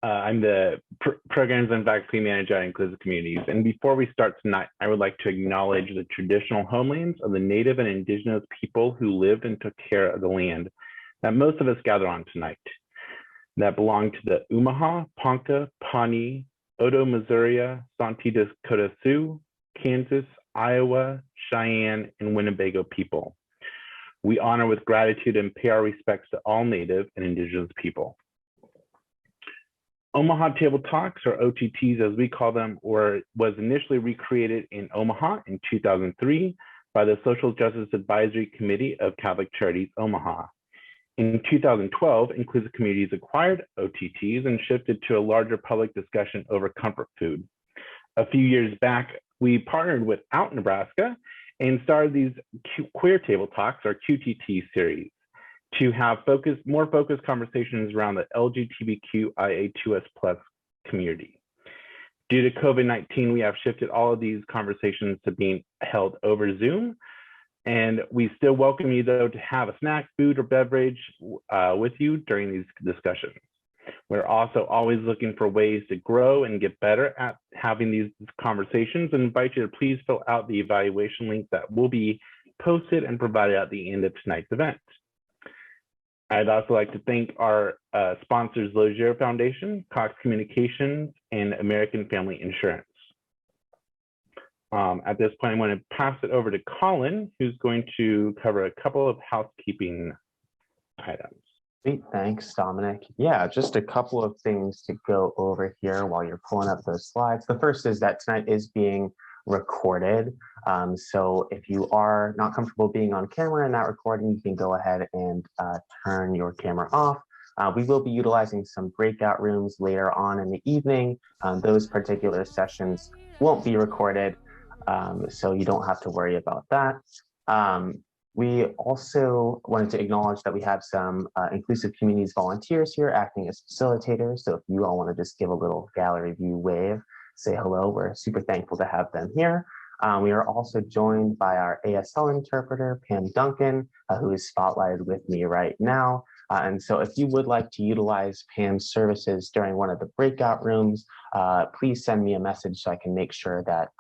I'm the Programs and Faculty Manager at Inclusive Communities. And before we start tonight, I would like to acknowledge the traditional homelands of the Native and Indigenous people who lived and took care of the land that most of us gather on tonight, that belong to the Omaha, Ponca, Pawnee, Odo, Missouri, Santi Dakota Sioux, Kansas, Iowa, Cheyenne, and Winnebago people. We honor with gratitude and pay our respects to all Native and Indigenous people. Omaha Table Talks, or OTTs as we call them, was initially recreated in Omaha in 2003 by the Social Justice Advisory Committee of Catholic Charities Omaha. In 2012, Inclusive Communities acquired OTTs and shifted to a larger public discussion over comfort food. A few years back, we partnered with Out Nebraska and started these Queer Table Talks, or QTT series, to have more focused conversations around the LGBTQIA2S+ community. Due to COVID-19, we have shifted all of these conversations to being held over Zoom. And we still welcome you, though, to have a snack, food, or beverage with you during these discussions. We're also always looking for ways to grow and get better at having these conversations, and invite you to please fill out the evaluation link that will be posted and provided at the end of tonight's event. I'd also like to thank our sponsors, Logier Foundation, Cox Communications, and American Family Insurance. At this point, I'm going to pass it over to Colin, who's going to cover a couple of housekeeping items. Great, thanks, Dominic. Yeah, just a couple of things to go over here while you're pulling up those slides. The first is that tonight is being recorded. So if you are not comfortable being on camera in that recording, you can go ahead and turn your camera off. We will be utilizing some breakout rooms later on in the evening. Those particular sessions won't be recorded, so you don't have to worry about that. We also wanted to acknowledge that we have some Inclusive Communities volunteers here acting as facilitators. So if you all want to just give a little gallery view wave, say hello, we're super thankful to have them here. We are also joined by our ASL interpreter, Pam Duncan, who is spotlighted with me right now. And so if you would like to utilize Pam's services during one of the breakout rooms, please send me a message so I can make sure that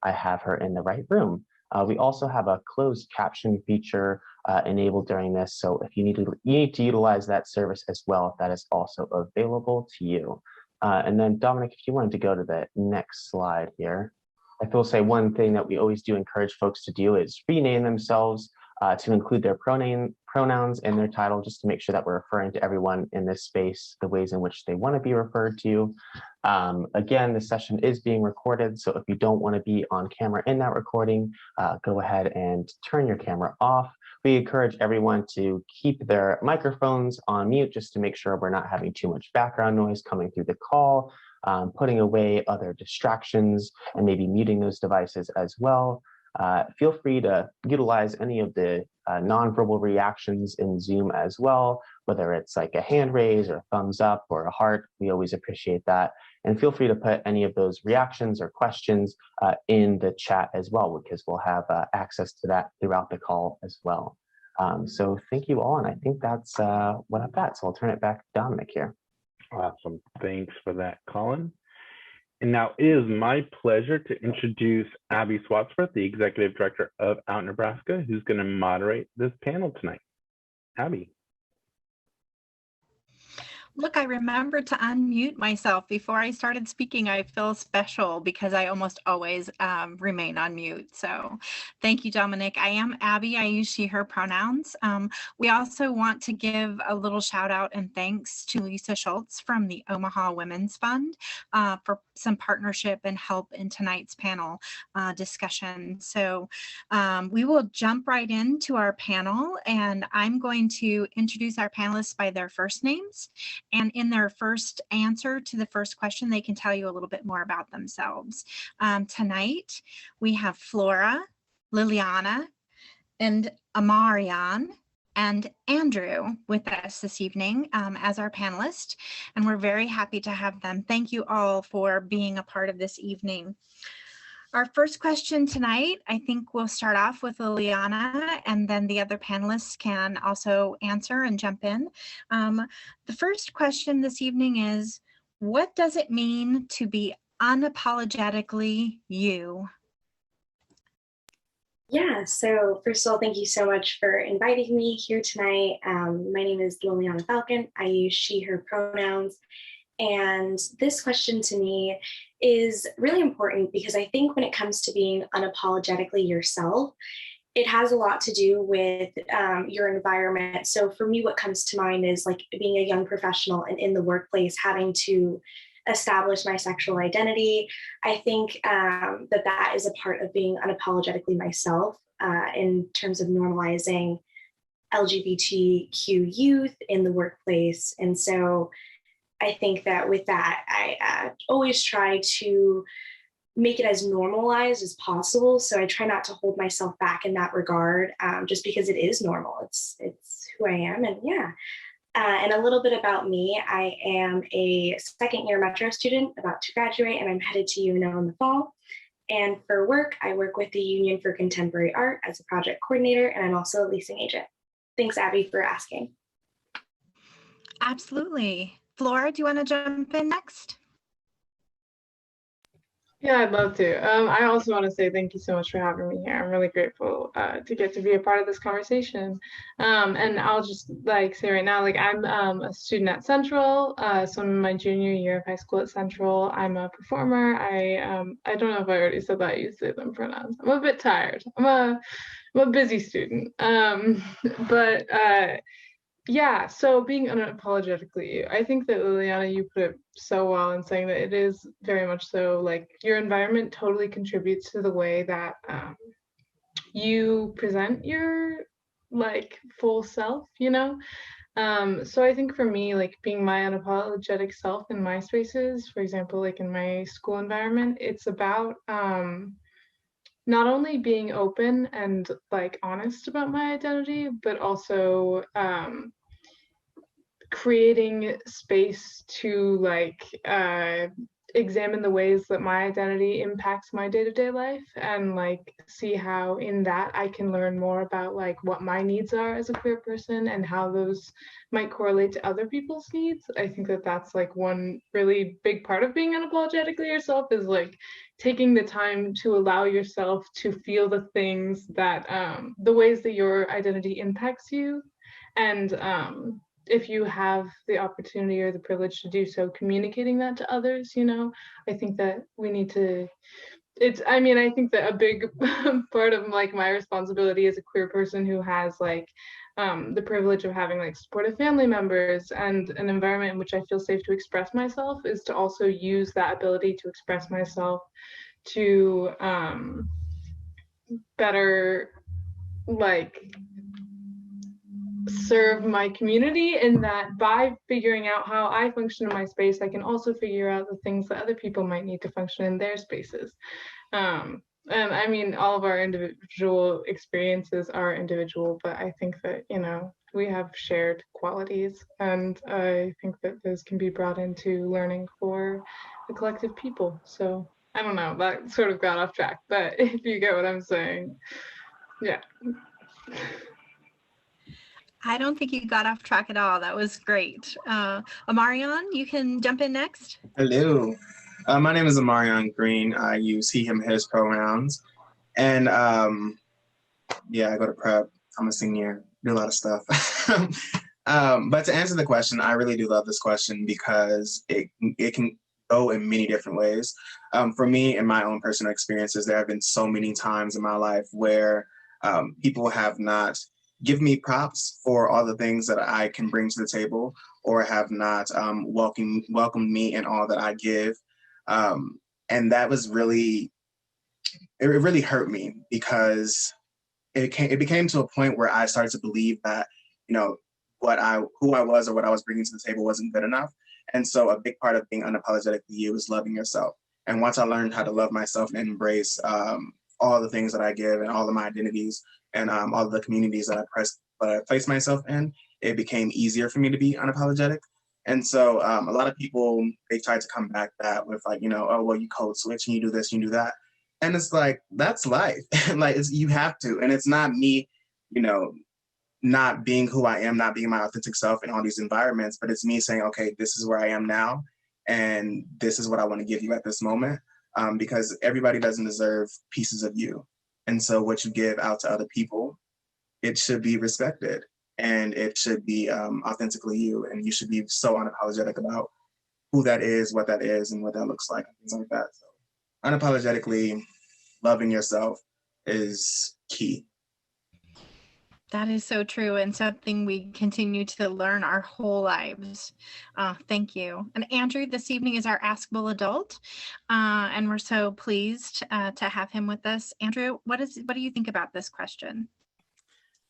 I have her in the right room. We also have a closed caption feature enabled during this. So if you need to utilize that service as well, that is also available to you. And then Dominic, if you wanted to go to the next slide here, I will say one thing that we always do encourage folks to do is rename themselves to include their pronouns in their title, just to make sure that we're referring to everyone in this space the ways in which they want to be referred to. Again, this session is being recorded, so if you don't want to be on camera in that recording, go ahead and turn your camera off. We encourage everyone to keep their microphones on mute just to make sure we're not having too much background noise coming through the call, putting away other distractions, and maybe muting those devices as well. Feel free to utilize any of the nonverbal reactions in Zoom as well, whether it's like a hand raise or a thumbs up or a heart. We always appreciate that. And feel free to put any of those reactions or questions in the chat as well, because we'll have access to that throughout the call as well. So thank you all. And I think that's what I've got. So I'll turn it back to Dominic here. Awesome. Thanks for that, Colin. And now it is my pleasure to introduce Abby Swatsworth, the Executive Director of Out Nebraska, who's going to moderate this panel tonight. Abby. Look, I remembered to unmute myself before I started speaking. I feel special because I almost always remain on mute. So thank you, Dominic. I am Abby. I use she, her pronouns. We also want to give a little shout out and thanks to Lisa Schultz from the Omaha Women's Fund for some partnership and help in tonight's panel discussion. So we will jump right into our panel, and I'm going to introduce our panelists by their first names. And in their first answer to the first question, they can tell you a little bit more about themselves. Tonight, we have Flora, Liliana, and Amarian, and Andrew with us this evening as our panelists. And we're very happy to have them. Thank you all for being a part of this evening. Our first question tonight, I think we'll start off with Liliana, and then the other panelists can also answer and jump in. The first question this evening is, What does it mean to be unapologetically you? Yeah, so first of all, thank you so much for inviting me here tonight. My name is Liliana Falcon. I use she, her pronouns. And this question to me is really important because I think when it comes to being unapologetically yourself, it has a lot to do with your environment. So for me, what comes to mind is like being a young professional and in the workplace having to establish my sexual identity. I think that is a part of being unapologetically myself in terms of normalizing LGBTQ youth in the workplace. And so I think that with that, I always try to make it as normalized as possible. So I try not to hold myself back in that regard, just because it is normal. It's who I am, and yeah. And a little bit about me: I am a second-year Metro student, about to graduate, and I'm headed to UNO in the fall. And for work, I work with the Union for Contemporary Art as a project coordinator, and I'm also a leasing agent. Thanks, Abby, for asking. Absolutely. Flora, do you want to jump in next? Yeah, I'd love to. I also want to say thank you so much for having me here. I'm really grateful to get to be a part of this conversation. And I'll just say right now, I'm a student at Central, so I'm in my junior year of high school at Central. I'm a performer. I don't know if I already said that. I use they them pronouns. I'm a bit tired. I'm a busy student. Yeah, so being unapologetically you, I think that Liliana, you put it so well in saying that it is very much so your environment totally contributes to the way that you present your full self, so I think for me, being my unapologetic self in my spaces, for example, in my school environment, it's about not only being open and honest about my identity, but also creating space to examine the ways that my identity impacts my day-to-day life, and see how in that I can learn more about what my needs are as a queer person and how those might correlate to other people's needs. I think that that's one really big part of being unapologetically yourself, is taking the time to allow yourself to feel the things that the ways that your identity impacts you, and if you have the opportunity or the privilege to do so, communicating that to others. I think that we need to, I think that a big part of my responsibility as a queer person who has the privilege of having supportive family members and an environment in which I feel safe to express myself, is to also use that ability to express myself to better serve my community, in that by figuring out how I function in my space, I can also figure out the things that other people might need to function in their spaces. And I mean, all of our individual experiences are individual, but I think that, we have shared qualities, and I think that those can be brought into learning for the collective people. So I don't know, that sort of got off track, but if you get what I'm saying, yeah. I don't think you got off track at all. That was great. Amarion, you can jump in next. Hello. My name is Amarion Green. I use he, him, his pronouns. And yeah, I go to prep. I'm a senior, do a lot of stuff. But to answer the question, I really do love this question because it can go in many different ways. For me, in my own personal experiences, there have been so many times in my life where people have not given me props for all the things that I can bring to the table, or have not welcomed me in all that I give. And that was really, it really hurt me, because it became to a point where I started to believe that, who I was or what I was bringing to the table wasn't good enough. And so a big part of being unapologetically you is loving yourself. And once I learned how to love myself and embrace all the things that I give and all of my identities and all of the communities that I place myself in, it became easier for me to be unapologetic. And so a lot of people, they try to come back that with oh, well, you code switch and you do this, you do that. And it's that's life. You have to. And it's not me, not being who I am, not being my authentic self in all these environments, but it's me saying, okay, this is where I am now. and this is what I want to give you at this moment, because everybody doesn't deserve pieces of you. And so what you give out to other people, it should be respected, and it should be authentically you, and you should be so unapologetic about who that is, what that is, and what that looks like, and things like that. So unapologetically loving yourself is key. That is so true, and something we continue to learn our whole lives. Thank you. And Andrew, this evening is our Askable adult, and we're so pleased to have him with us. Andrew, what do you think about this question?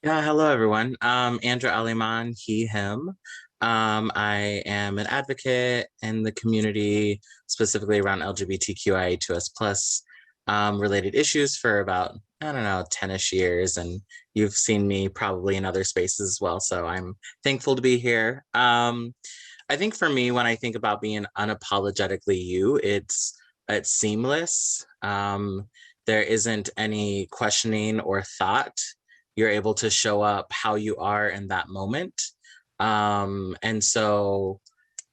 Yeah, hello everyone. Andrew Aliman, he, him. I am an advocate in the community, specifically around LGBTQIA2S+ related issues for about, I don't know, 10-ish years. And you've seen me probably in other spaces as well. So I'm thankful to be here. I think for me, when I think about being unapologetically you, it's seamless. There isn't any questioning or thought. You're able to show up how you are in that moment. And so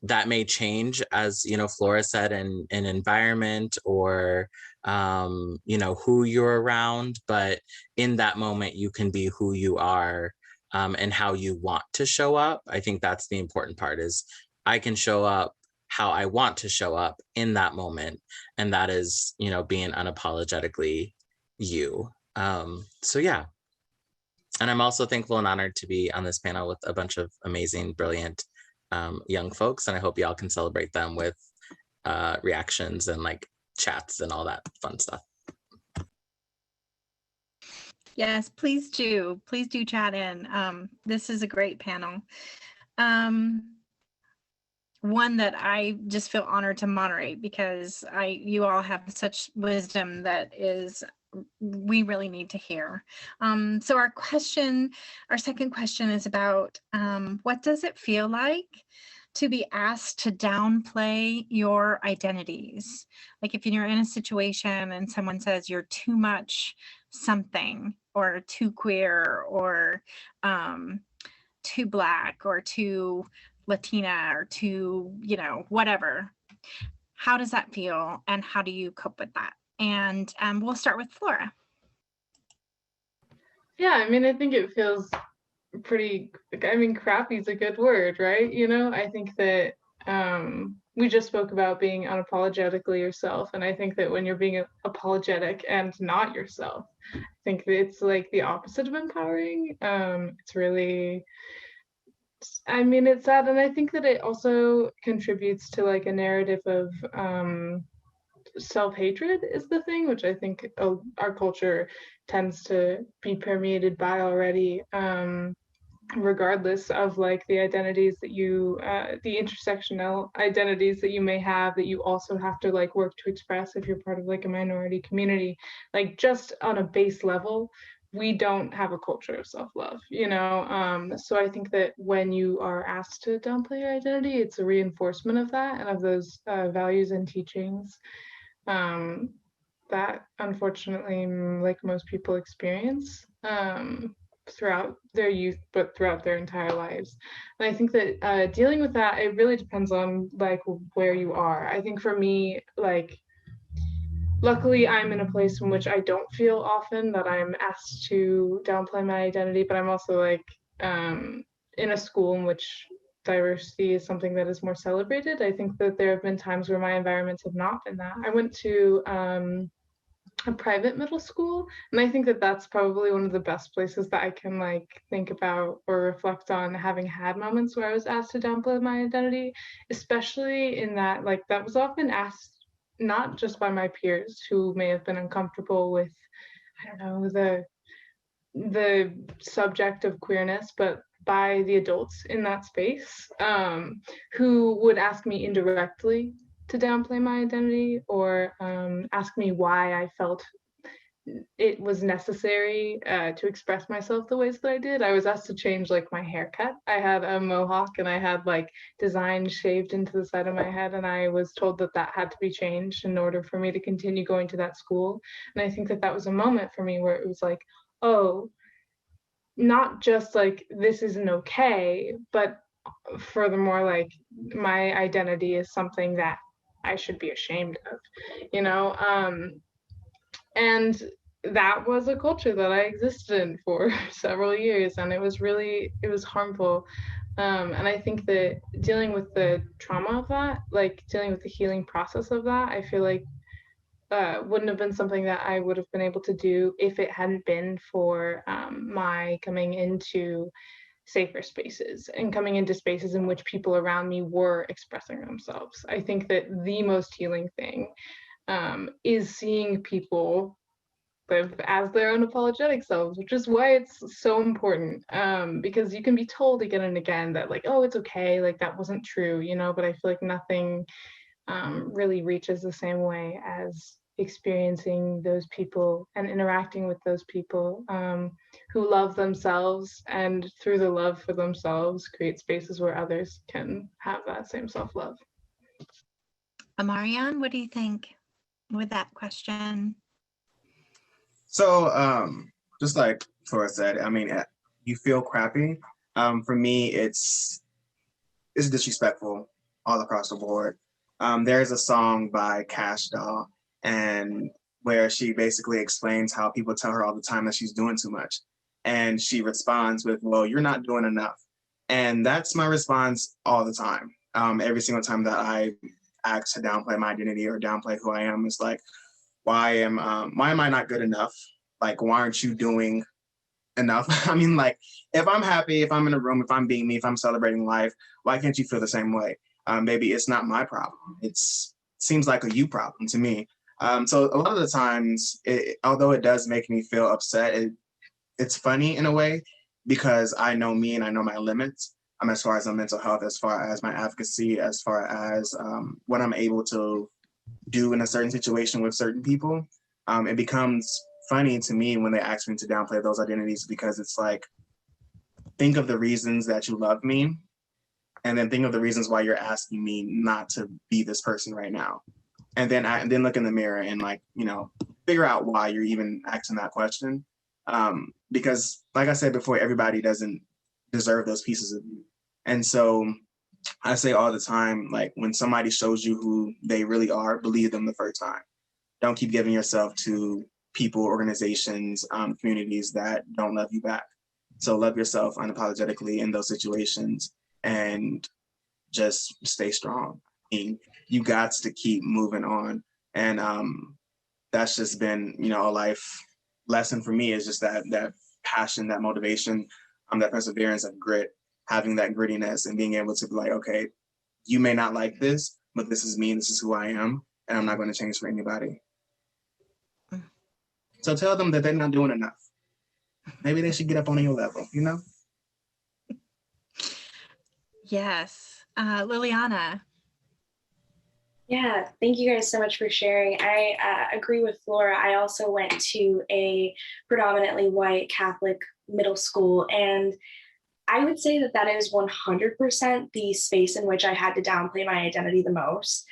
that may change, as Flora said, in an environment or who you're around, but in that moment you can be who you are and how you want to show up. I think that's the important part, is I can show up how I want to show up in that moment, and that is being unapologetically you. So yeah. And I'm also thankful and honored to be on this panel with a bunch of amazing, brilliant young folks. And I hope y'all can celebrate them with reactions and like chats and all that fun stuff. Yes, please do. Please do chat in. This is a great panel. One that I just feel honored to moderate, because you all have such wisdom that we really need to hear. So our second question is about what does it feel like to be asked to downplay your identities? Like if you're in a situation and someone says you're too much something, or too queer, or too Black, or too Latina, or too, whatever. How does that feel, and how do you cope with that? And we'll start with Flora. Yeah, I mean, I think it feels pretty, crappy is a good word, right? I think that we just spoke about being unapologetically yourself. And I think that when you're being apologetic and not yourself, I think that it's like the opposite of empowering. It's really, it's sad. And I think that it also contributes to like a narrative of self-hatred is the thing, which I think our culture tends to be permeated by already, regardless of like the identities that the intersectional identities that you may have, that you also have to like work to express if you're part of like a minority community. Like just on a base level, we don't have a culture of self-love, so I think that when you are asked to downplay your identity, it's a reinforcement of that and of those values and teachings that unfortunately, like most people experience throughout their youth, but throughout their entire lives. And I think that dealing with that, it really depends on like where you are. I think for me, like, luckily I'm in a place in which I don't feel often that I'm asked to downplay my identity, but I'm also like in a school in which diversity is something that is more celebrated. I think that there have been times where my environments have not been that. I went to a private middle school, and I think that that's probably one of the best places that I can like think about or reflect on having had moments where I was asked to downplay my identity, especially in that like that was often asked not just by my peers who may have been uncomfortable with, I don't know, the subject of queerness, but by the adults in that space, who would ask me indirectly to downplay my identity, or ask me why I felt it was necessary to express myself the ways that I did. I was asked to change like my haircut. I had a mohawk and I had like designs shaved into the side of my head, and I was told that that had to be changed in order for me to continue going to that school. And I think that that was a moment for me where it was like, oh, not just like this isn't okay, but furthermore, like my identity is something that I should be ashamed of, you know? And that was a culture that I existed in for several years, and it was harmful. And I think that dealing with the trauma of that, like dealing with the healing process of that, I feel like wouldn't have been something that I would have been able to do if it hadn't been for my coming into safer spaces and coming into spaces in which people around me were expressing themselves. I think that the most healing thing is seeing people live as their unapologetic selves, which is why it's so important. Because you can be told again and again that like, oh, it's okay, like that wasn't true, you know, but I feel like nothing really reaches the same way as experiencing those people and interacting with those people who love themselves, and through the love for themselves create spaces where others can have that same self-love. Amarian, what do you think with that question? So just like Flora said, I mean, you feel crappy. For me, it's disrespectful all across the board. There's a song by Cash Doll, and where she basically explains how people tell her all the time that she's doing too much. And she responds with, well, you're not doing enough. And that's my response all the time. Every single time that I ask to downplay my identity or downplay who I am, is like, why am I not good enough? Like, why aren't you doing enough? I mean, like, if I'm happy, if I'm in a room, if I'm being me, if I'm celebrating life, why can't you feel the same way? Maybe it's not my problem. It seems like a you problem to me. So a lot of the times, although it does make me feel upset, it's funny in a way, because I know me and I know my limits, as far as my mental health, as far as my advocacy, as far as what I'm able to do in a certain situation with certain people. It becomes funny to me when they ask me to downplay those identities, because it's like, think of the reasons that you love me, and then think of the reasons why you're asking me not to be this person right now. And then look in the mirror and, like, you know, figure out why you're even asking that question. Because like I said before, everybody doesn't deserve those pieces of you. And so I say all the time, like, when somebody shows you who they really are, believe them the first time. Don't keep giving yourself to people, organizations, communities that don't love you back. So love yourself unapologetically in those situations and just stay strong. I mean, you got to keep moving on. And that's just been, you know, a life lesson for me, is just that passion, that motivation, that perseverance, that grit, having that grittiness and being able to be like, okay, you may not like this, but this is me and this is who I am, and I'm not going to change for anybody. So tell them that they're not doing enough. Maybe they should get up on your level, you know? Yes. Liliana. Yeah, thank you guys so much for sharing. I agree with Flora. I also went to a predominantly white Catholic middle school, and I would say that is 100% the space in which I had to downplay my identity the most.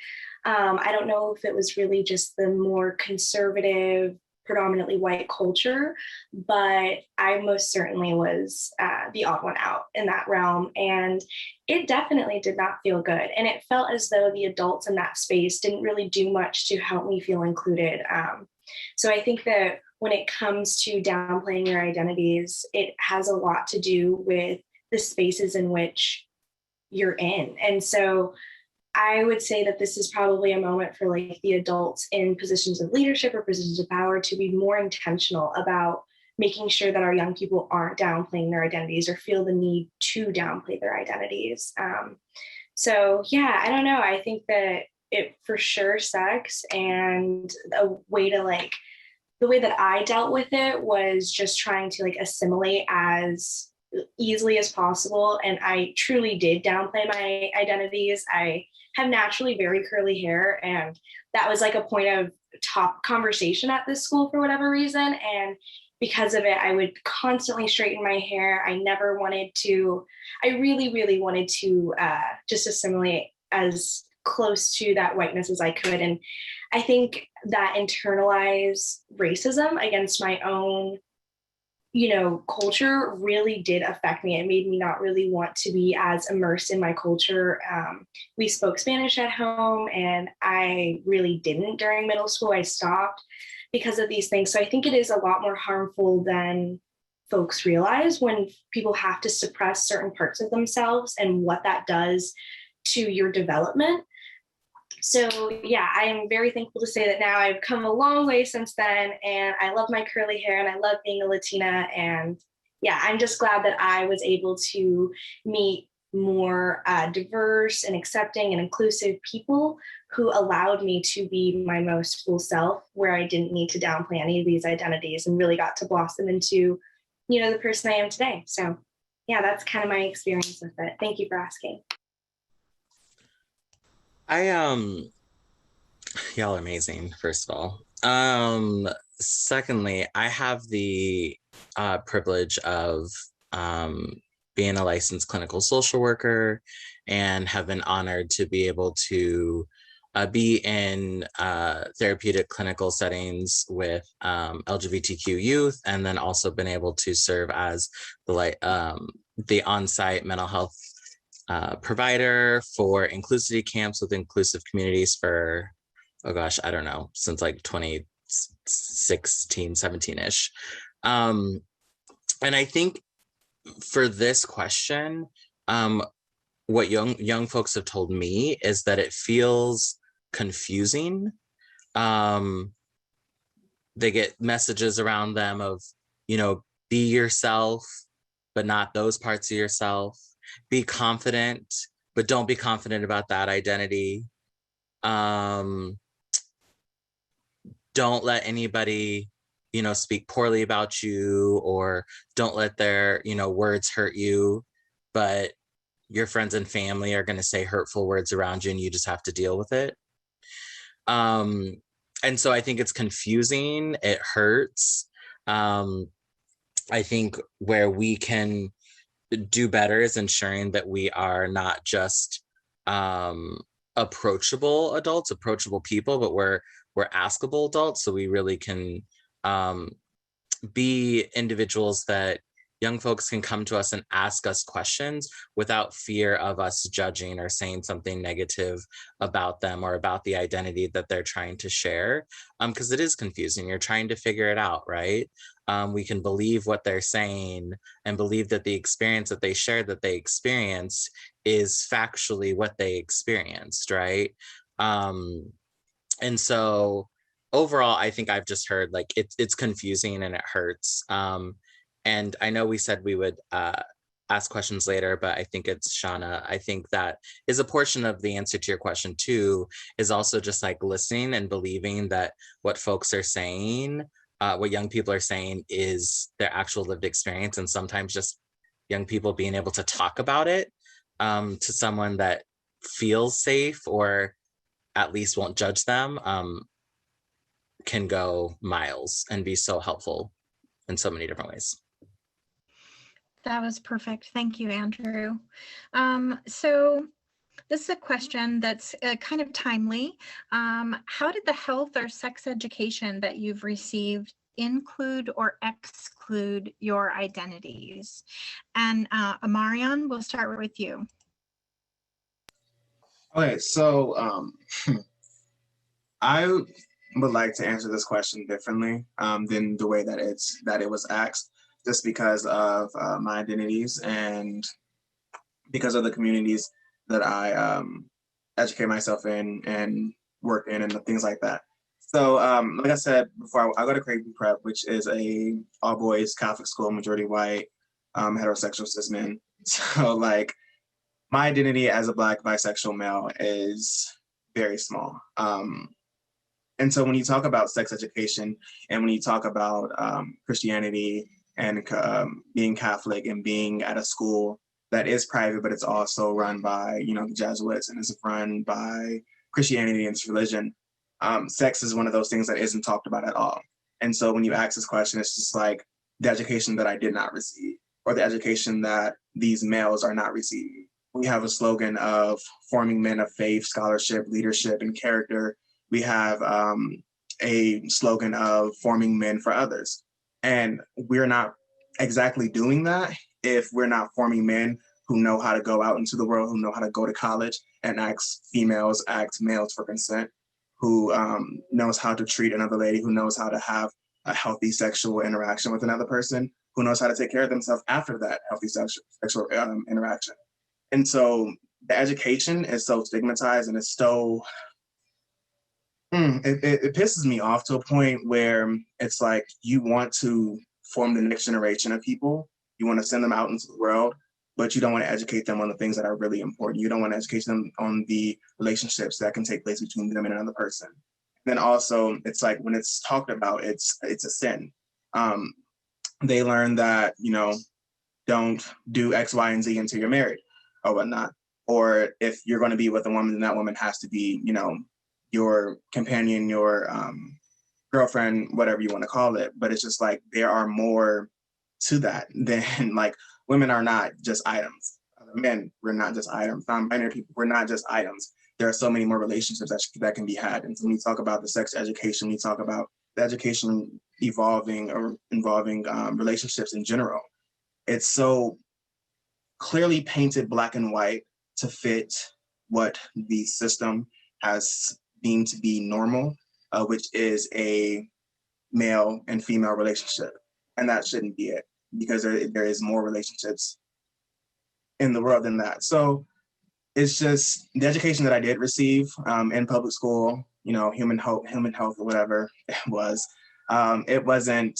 I don't know if it was really just the more conservative, predominantly white culture, but I most certainly was the odd one out in that realm. And it definitely did not feel good. And it felt as though the adults in that space didn't really do much to help me feel included. So I think that when it comes to downplaying your identities, it has a lot to do with the spaces in which you're in. And so I would say that this is probably a moment for, like, the adults in positions of leadership or positions of power to be more intentional about making sure that our young people aren't downplaying their identities or feel the need to downplay their identities. So yeah, I don't know. I think that it for sure sucks. And a way to, like, the way that I dealt with it was just trying to, like, assimilate as easily as possible. And I truly did downplay my identities. I have naturally very curly hair, and that was like a point of top conversation at this school for whatever reason. And because of it, I would constantly straighten my hair. I really, really wanted to just assimilate as close to that whiteness as I could. And I think that internalized racism against my own culture really did affect me. It made me not really want to be as immersed in my culture. We spoke Spanish at home, and I really didn't during middle school. I stopped because of these things. So I think it is a lot more harmful than folks realize when people have to suppress certain parts of themselves and what that does to your development. So yeah, I am very thankful to say that now I've come a long way since then, and I love my curly hair and I love being a Latina. And yeah, I'm just glad that I was able to meet more diverse and accepting and inclusive people who allowed me to be my most full self, where I didn't need to downplay any of these identities and really got to blossom into, the person I am today. So yeah, that's kind of my experience with it. Thank you for asking. Y'all are amazing, first of all. Secondly, I have the privilege of being a licensed clinical social worker and have been honored to be able to be in therapeutic clinical settings with LGBTQ youth, and then also been able to serve as the on-site mental health provider for inclusivity camps with inclusive communities for, oh gosh, I don't know, since like 2016, 17-ish. And I think for this question, what young folks have told me is that it feels confusing. They get messages around them of, be yourself, but not those parts of yourself. Be confident, but don't be confident about that identity. Don't let anybody, speak poorly about you, or don't let their, words hurt you, but your friends and family are going to say hurtful words around you and you just have to deal with it. And so I think it's confusing. It hurts. I think where we can do better is ensuring that we are not just approachable adults, approachable people, but we're askable adults. So we really can be individuals that young folks can come to us and ask us questions without fear of us judging or saying something negative about them or about the identity that they're trying to share. Because it is confusing. You're trying to figure it out, right? We can believe what they're saying and believe that the experience that they shared that they experienced is factually what they experienced, right? And so overall, I think I've just heard like it's confusing and it hurts. And I know we said we would ask questions later, but I think it's Shauna. I think that is a portion of the answer to your question too, is also just like listening and believing that what folks are saying, what young people are saying is their actual lived experience. And sometimes just young people being able to talk about it to someone that feels safe or at least won't judge them can go miles and be so helpful in so many different ways. That was perfect. Thank you, Andrew. So this is a question that's kind of timely. How did the health or sex education that you've received include or exclude your identities? And Amarian, we'll start with you. Okay, so I would like to answer this question differently than the way that it was asked, just because of my identities and because of the communities that I educate myself in and work in and things like that. So like I said before, I go to Creighton Prep, which is a all boys Catholic school, majority white, heterosexual cis men. So like my identity as a Black bisexual male is very small. And so when you talk about sex education and when you talk about Christianity and being Catholic and being at a school that is private, but it's also run by, the Jesuits, and it's run by Christianity and its religion, sex is one of those things that isn't talked about at all. And so when you ask this question, it's just like the education that I did not receive or the education that these males are not receiving. We have a slogan of forming men of faith, scholarship, leadership, and character. We have a slogan of forming men for others. And we're not exactly doing that if we're not forming men who know how to go out into the world, who know how to go to college and ask males for consent, who knows how to treat another lady, who knows how to have a healthy sexual interaction with another person, who knows how to take care of themselves after that healthy sexual interaction. And so the education is so stigmatized, and it's so, it pisses me off to a point where it's like you want to form the next generation of people. You want to send them out into the world, but you don't want to educate them on the things that are really important. You don't want to educate them on the relationships that can take place between them and another person. Then also, it's like when it's talked about, it's a sin. They learn that, you know, don't do X, Y, and Z until you're married or whatnot. Or if you're going to be with a woman, then that woman has to be, you know, your companion, your girlfriend, whatever you want to call it. But it's just like there are more to that than like women are not just items. Men, we're not just items. Non-binary people, we're not just items. There are so many more relationships that can be had. And so when we talk about the sex education, we talk about the education evolving or involving relationships in general. It's so clearly painted black and white to fit what the system has deemed to be normal, which is a male and female relationship. And that shouldn't be it, because there is more relationships in the world than that. So it's just the education that I did receive in public school, you know, human health or whatever it was. It wasn't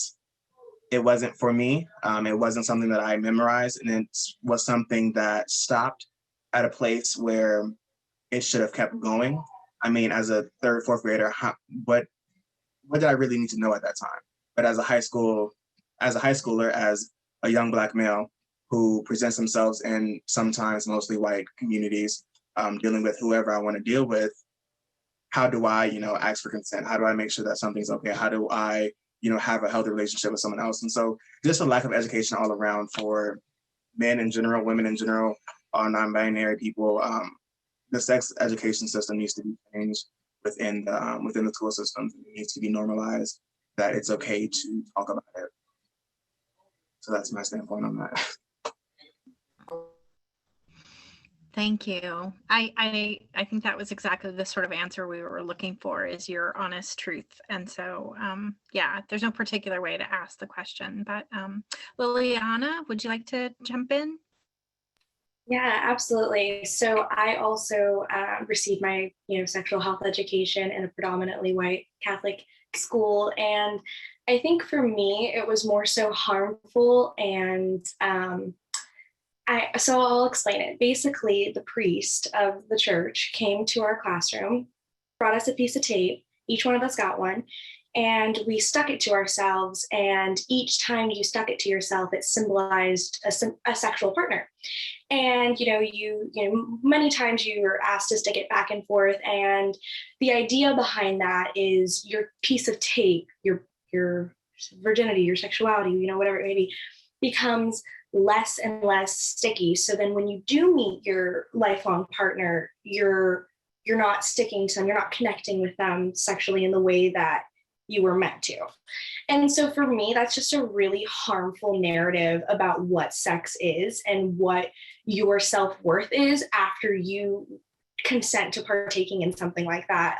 for me. It wasn't something that I memorized, and it was something that stopped at a place where it should have kept going. I mean, as a third, fourth grader, what did I really need to know at that time? But as a high schooler, as a young Black male who presents themselves in sometimes mostly white communities, dealing with whoever I want to deal with, how do I, you know, ask for consent? How do I make sure that something's okay? How do I, you know, have a healthy relationship with someone else? And so just a lack of education all around for men in general, women in general, non-binary people. The sex education system needs to be changed within the school systems. It needs to be normalized that it's okay to talk about it. So that's my standpoint on that. Thank you. I think that was exactly the sort of answer we were looking for, is your honest truth. And so, yeah, there's no particular way to ask the question, but Liliana, would you like to jump in? Yeah, absolutely. So I also received my, sexual health education in a predominantly white Catholic school. And I think for me, it was more so harmful. And so I'll explain it. Basically, the priest of the church came to our classroom, brought us a piece of tape. Each one of us got one. And we stuck it to ourselves. And each time you stuck it to yourself, it symbolized a sexual partner. And, you many times you were asked to stick it back and forth. And the idea behind that is your piece of tape, your virginity, your sexuality, whatever it may be, becomes less and less sticky. So then when you do meet your lifelong partner, you're not sticking to them, you're not connecting with them sexually in the way that you were meant to. And so for me, that's just a really harmful narrative about what sex is and what your self-worth is after you consent to partaking in something like that.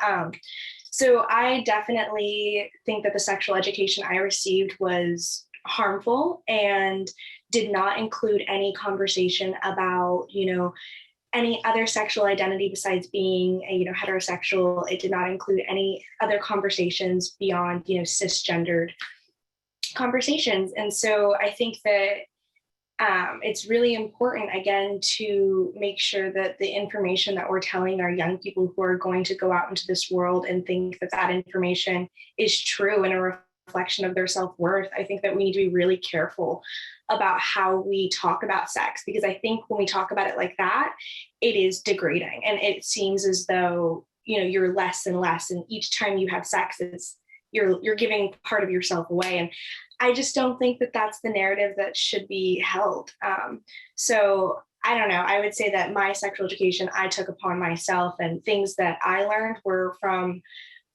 So I definitely think that the sexual education I received was harmful and did not include any conversation about, any other sexual identity besides being, heterosexual. It did not include any other conversations beyond, cisgendered conversations. And so I think that it's really important, again, to make sure that the information that we're telling our young people who are going to go out into this world and think that that information is true and a reflection of their self-worth. I think that we need to be really careful about how we talk about sex, because I think when we talk about it like that, it is degrading, and it seems as though you're less and less, and each time you have sex, you're giving part of yourself away. And I just don't think that that's the narrative that should be held. So I don't know. I would say that my sexual education I took upon myself, and things that I learned were from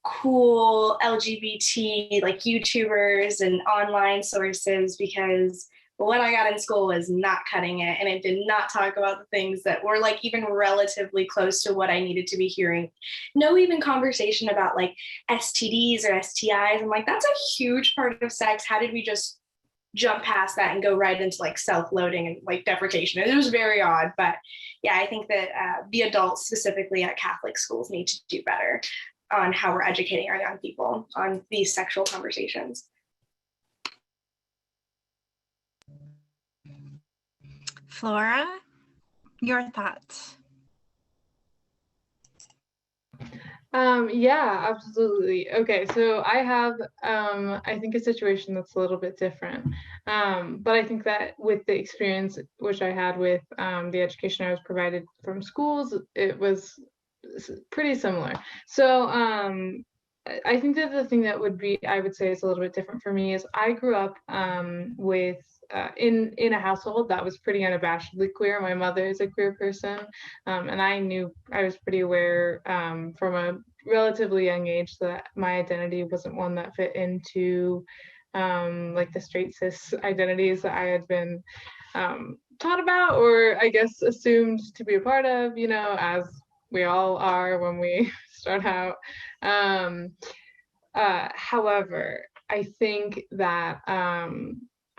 cool LGBT like YouTubers and online sources, because what I got in school was not cutting it, and it did not talk about the things that were like even relatively close to what I needed to be hearing. No even conversation about like STDs or STIs. I'm like, that's a huge part of sex. How did we just jump past that and go right into like self-loading and like deprecation? It was very odd, but yeah, I think that the adults specifically at Catholic schools need to do better on how we're educating our young people on these sexual conversations. Flora, your thoughts? Yeah, absolutely. Okay, so I have, I think, a situation that's a little bit different. But I think that with the experience which I had with the education I was provided from schools, it was pretty similar. So I think that the thing that I would say is a little bit different for me is I grew up with in a household that was pretty unabashedly queer. My mother is a queer person, and I was pretty aware from a relatively young age that my identity wasn't one that fit into like the straight cis identities that I had been taught about, or I guess assumed to be a part of, you know, as we all are when we start out. However, I think that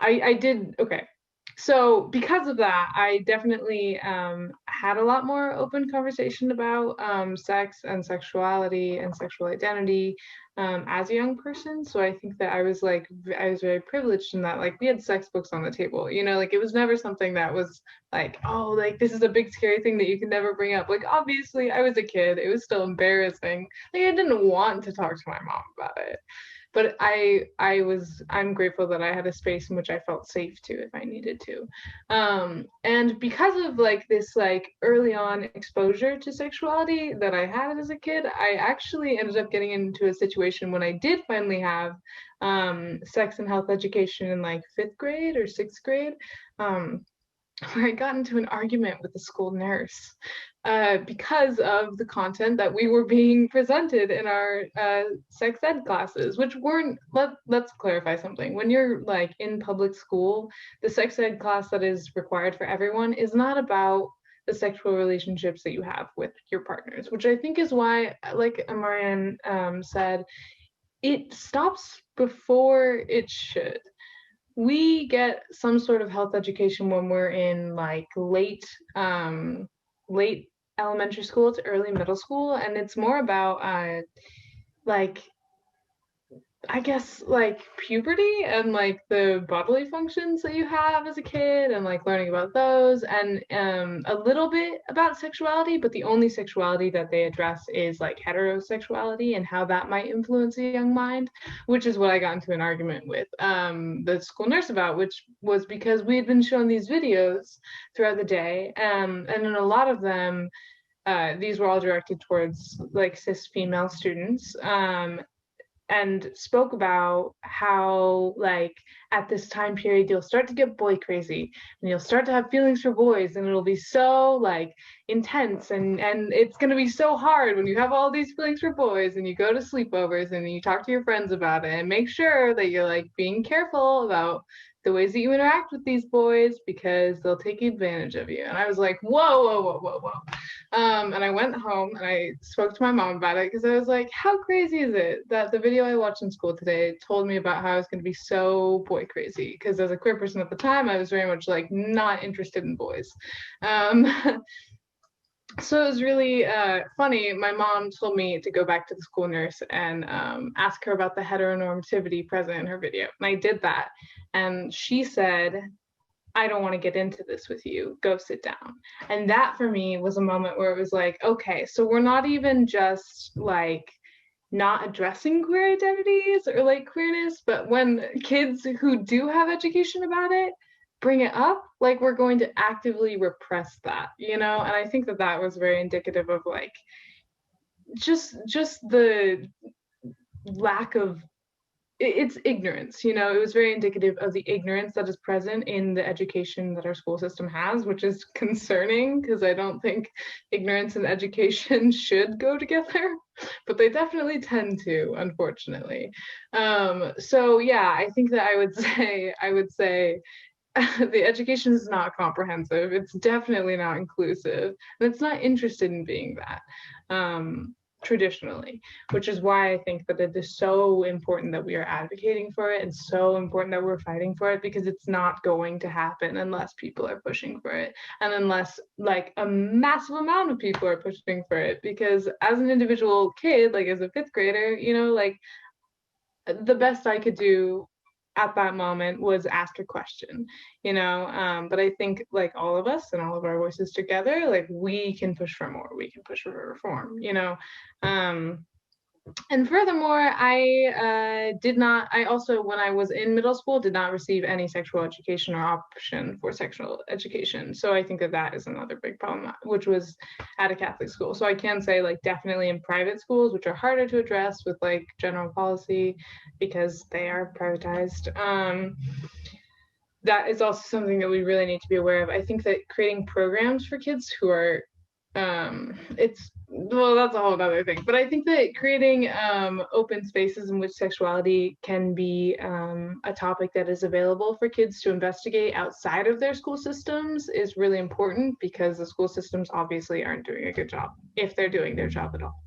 I did, okay. So because of that, I definitely had a lot more open conversation about sex and sexuality and sexual identity as a young person. So I think that I was very privileged in that, like, we had sex books on the table, you know, like it was never something that was like, oh, like this is a big scary thing that you can never bring up. Like, obviously I was a kid, it was still embarrassing. Like, I didn't want to talk to my mom about it. But I'm grateful that I had a space in which I felt safe to if I needed to. And because of like this like early on exposure to sexuality that I had as a kid, I actually ended up getting into a situation when I did finally have sex and health education in like 5th grade or 6th grade, where I got into an argument with the school nurse because of the content that we were being presented in our sex ed classes, which weren't, let's clarify something. When you're like in public school, the sex ed class that is required for everyone is not about the sexual relationships that you have with your partners, which I think is why, like Marianne said, it stops before it should. We get some sort of health education when we're in like late elementary school to early middle school, and it's more about like, I guess, like puberty and like the bodily functions that you have as a kid and like learning about those, and a little bit about sexuality, but the only sexuality that they address is like heterosexuality and how that might influence a young mind, which is what I got into an argument with the school nurse about, which was because we had been shown these videos throughout the day, and in a lot of them, these were all directed towards like cis female students, and spoke about how like at this time period you'll start to get boy crazy and you'll start to have feelings for boys, and it'll be so like intense, and it's going to be so hard when you have all these feelings for boys and you go to sleepovers and you talk to your friends about it, and make sure that you're like being careful about the ways that you interact with these boys because they'll take advantage of you. And I was like, whoa. And I went home and I spoke to my mom about it, because I was like, how crazy is it that the video I watched in school today told me about how I was going to be so boy crazy? Because as a queer person at the time, I was very much like not interested in boys. So it was really funny. My mom told me to go back to the school nurse and ask her about the heteronormativity present in her video. And I did that. And she said, I don't want to get into this with you. Go sit down. And that for me was a moment where it was like, okay, so we're not even just like not addressing queer identities or like queerness, but when kids who do have education about it bring it up, like we're going to actively repress that, you know? And I think that that was very indicative of like just the lack of, it's ignorance, you know? It was very indicative of the ignorance that is present in the education that our school system has, which is concerning because I don't think ignorance and education should go together, but they definitely tend to, unfortunately. So yeah, I think that I would say the education is not comprehensive. It's definitely not inclusive, and it's not interested in being that. Traditionally, which is why I think that it is so important that we are advocating for it, and so important that we're fighting for it, because it's not going to happen unless people are pushing for it, and unless like a massive amount of people are pushing for it. Because as an individual kid, like as a fifth grader, you know, like the best I could do at that moment was ask a question, you know. But I think like all of us and all of our voices together, like we can push for more, we can push for reform, you know. And furthermore, I also, when I was in middle school, did not receive any sexual education or option for sexual education. So I think that that is another big problem, which was at a Catholic school. So I can say like definitely in private schools, which are harder to address with like general policy because they are privatized. That is also something that we really need to be aware of. I think that creating programs for kids who are well, that's a whole other thing, but I think that creating open spaces in which sexuality can be a topic that is available for kids to investigate outside of their school systems is really important, because the school systems obviously aren't doing a good job, if they're doing their job at all.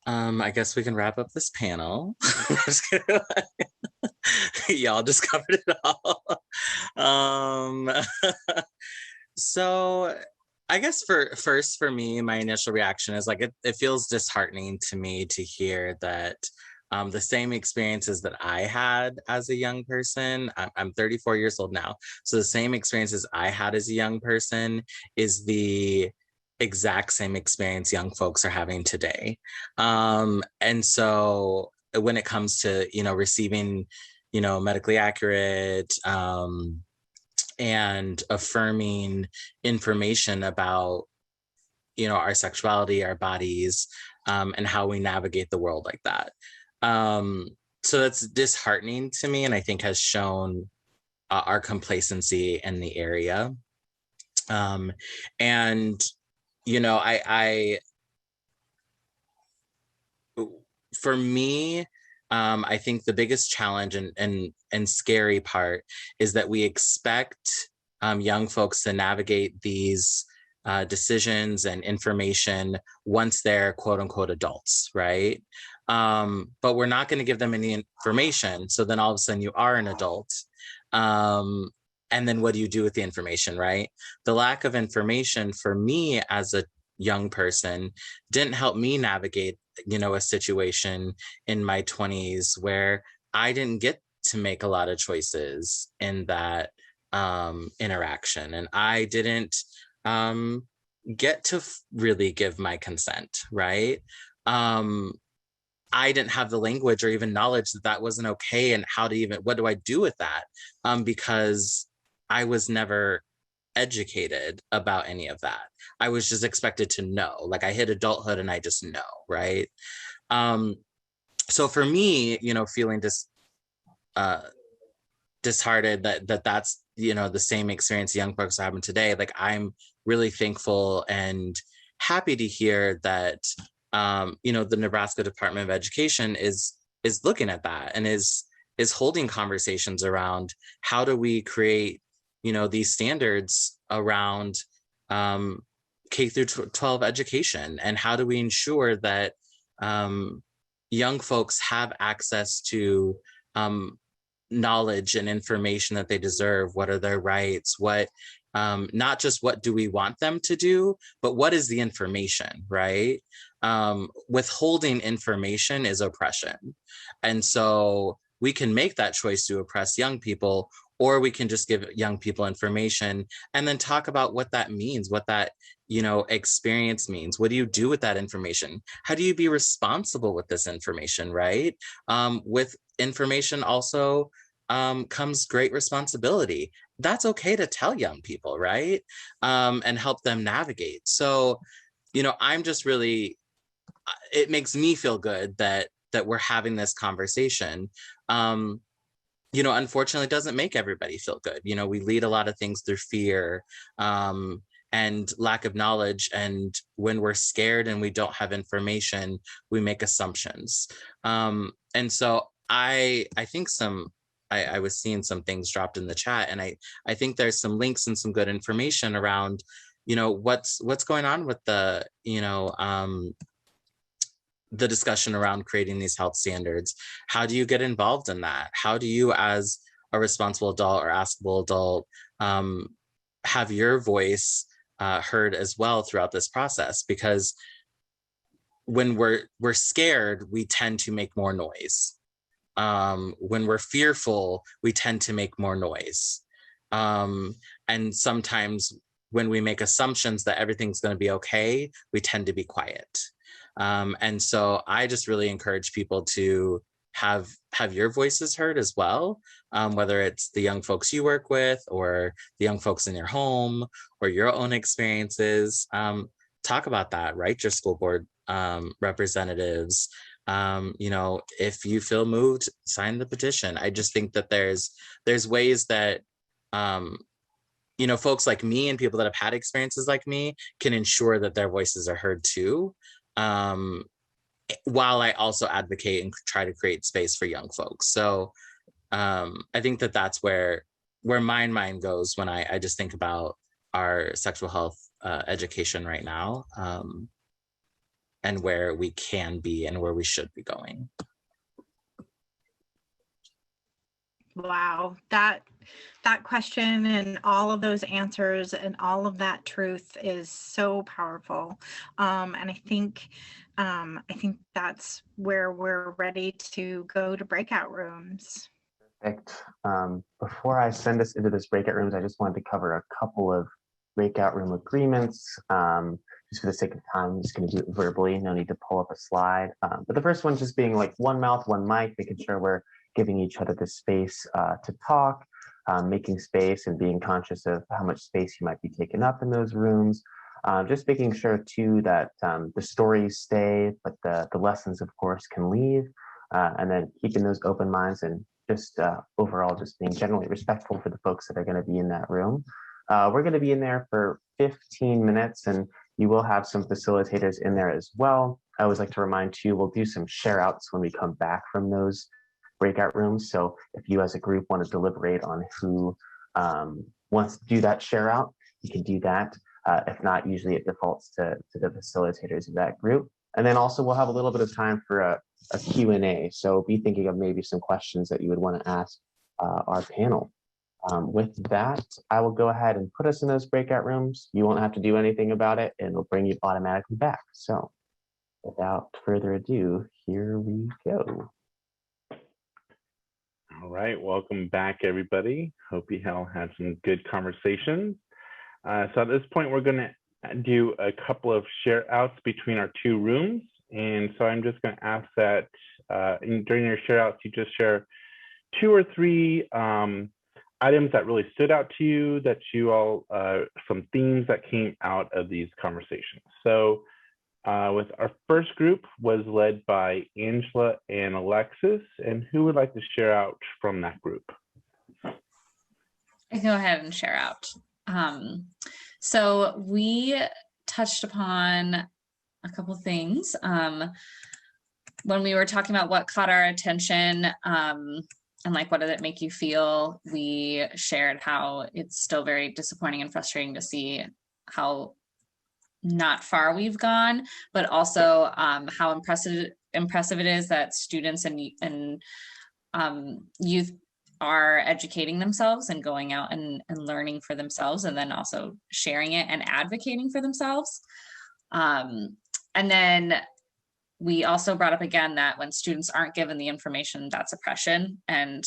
I guess we can wrap up this panel. Y'all just covered it all. So I guess for me, my initial reaction is like, it feels disheartening to me to hear that the same experiences that I had as a young person, I'm 34 years old now, so the same experiences I had as a young person is the exact same experience young folks are having today. And so when it comes to, you know, receiving, you know, medically accurate and affirming information about, you know, our sexuality, our bodies, and how we navigate the world like that. So that's disheartening to me, and I think has shown our complacency in the area. And, you know, for me, I think the biggest challenge and scary part is that we expect young folks to navigate these decisions and information once they're quote unquote adults, right? But we're not going to give them any information. So then all of a sudden you are an adult. And then what do you do with the information, right? The lack of information for me as a young person didn't help me navigate, you know, a situation in my 20s where I didn't get to make a lot of choices in that interaction, and I didn't get to really give my consent, right? I didn't have the language or even knowledge that that wasn't okay, and how to even, what do I do with that? Because I was never educated about any of that. I was just expected to know, like I hit adulthood and I just know, right? So for me, you know, feeling disheartened that's, you know, the same experience young folks are having today, like I'm really thankful and happy to hear that, you know, the Nebraska Department of Education is looking at that and is holding conversations around how do we create, you know, these standards around K through 12 education, and how do we ensure that young folks have access to knowledge and information that they deserve. What are their rights? What, not just what do we want them to do, but what is the information, right? Withholding information is oppression. And so we can make that choice to oppress young people, or we can just give young people information and then talk about what that means, what that, you know, experience means. What do you do with that information? How do you be responsible with this information, right? With information also comes great responsibility. That's okay to tell young people, right? And help them navigate. So, you know, I'm just really, it makes me feel good that we're having this conversation. You know, unfortunately, it doesn't make everybody feel good. You know, we lead a lot of things through fear and lack of knowledge. And when we're scared and we don't have information, we make assumptions. And so I think some I was seeing some things dropped in the chat, and I think there's some links and some good information around, you know, what's going on with the, you know, the discussion around creating these health standards. How do you get involved in that? How do you, as a responsible adult or askable adult, have your voice heard as well throughout this process? Because when we're scared, we tend to make more noise. When we're fearful, we tend to make more noise. And sometimes when we make assumptions that everything's going to be okay, we tend to be quiet. And so I just really encourage people to have your voices heard as well, whether it's the young folks you work with or the young folks in your home or your own experiences. Talk about that, write your school board representatives. You know, if you feel moved, sign the petition. I just think that there's ways that you know, folks like me and people that have had experiences like me can ensure that their voices are heard too, while I also advocate and try to create space for young folks. So I think that that's where my mind goes when I just think about our sexual health education right now, and where we can be and where we should be going. Wow, that question and all of those answers and all of that truth is so powerful. And I think that's where we're ready to go to breakout rooms. Perfect. Before I send us into this breakout rooms, I just wanted to cover a couple of breakout room agreements. Just for the sake of time, I'm just going to do it verbally. No need to pull up a slide. But the first one just being like one mouth, one mic, making sure we're giving each other the space to talk, making space and being conscious of how much space you might be taking up in those rooms. Just making sure too that the stories stay, but the lessons of course can leave, and then keeping those open minds and just overall just being generally respectful for the folks that are going to be in that room. We're going to be in there for 15 minutes and you will have some facilitators in there as well. I always like to remind you, we'll do some share outs when we come back from those breakout rooms. So if you as a group want to deliberate on who wants to do that share out, you can do that. If not, usually it defaults to the facilitators of that group. And then also we'll have a little bit of time for a Q&A. So be thinking of maybe some questions that you would want to ask our panel. With that, I will go ahead and put us in those breakout rooms. You won't have to do anything about it and it'll bring you automatically back. So without further ado, here we go. All right, welcome back, everybody. Hope you all had some good conversations. So at this point, we're going to do a couple of share outs between our two rooms. And so I'm just going to ask that during your share outs, you just share 2 or 3 items that really stood out to you, that you all, some themes that came out of these conversations. So with our first group was led by Angela and Alexis, and who would like to share out from that group? I can go ahead and share out. So we touched upon a couple things when we were talking about what caught our attention, and like, what did it make you feel? We shared how it's still very disappointing and frustrating to see how not far we've gone, but also how impressive it is that students and youth are educating themselves and going out and learning for themselves, and then also sharing it and advocating for themselves. And then we also brought up again that when students aren't given the information, that's oppression. And